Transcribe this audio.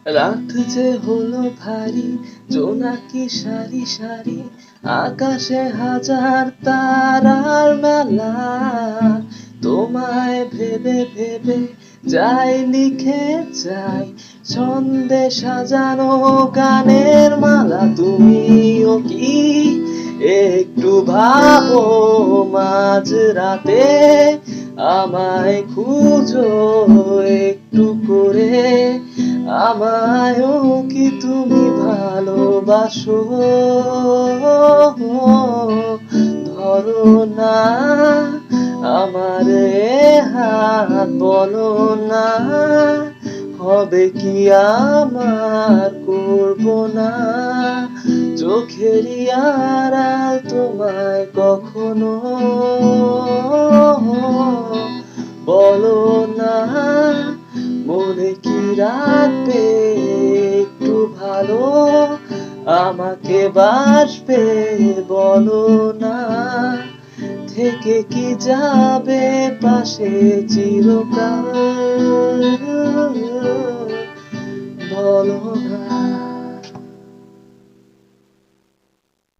রাত যে হলো ভারী, জোনাকি সারি সারি, আকাশে হাজার তারার মেলা। তোমায় ভেবে ভেবে যাই লিখে যাই ছন্দে সাজানো গানের মালা। তুমিও কি একটু ভাবো মাঝ রাতে আমায় খুঁজো একটু করে? আমায়ও কি তুমি ভালোবাসো? ধরো না আমার এ হাত, বলো না হবে কি আমার, করব না চোখেরই আড়াল তোমায় কখনো। বলো না মনে কি রাখবে একটু ভালো, আমাকে বাসবে বলো না, থেকে কি যাবে পাশে চিরকাল?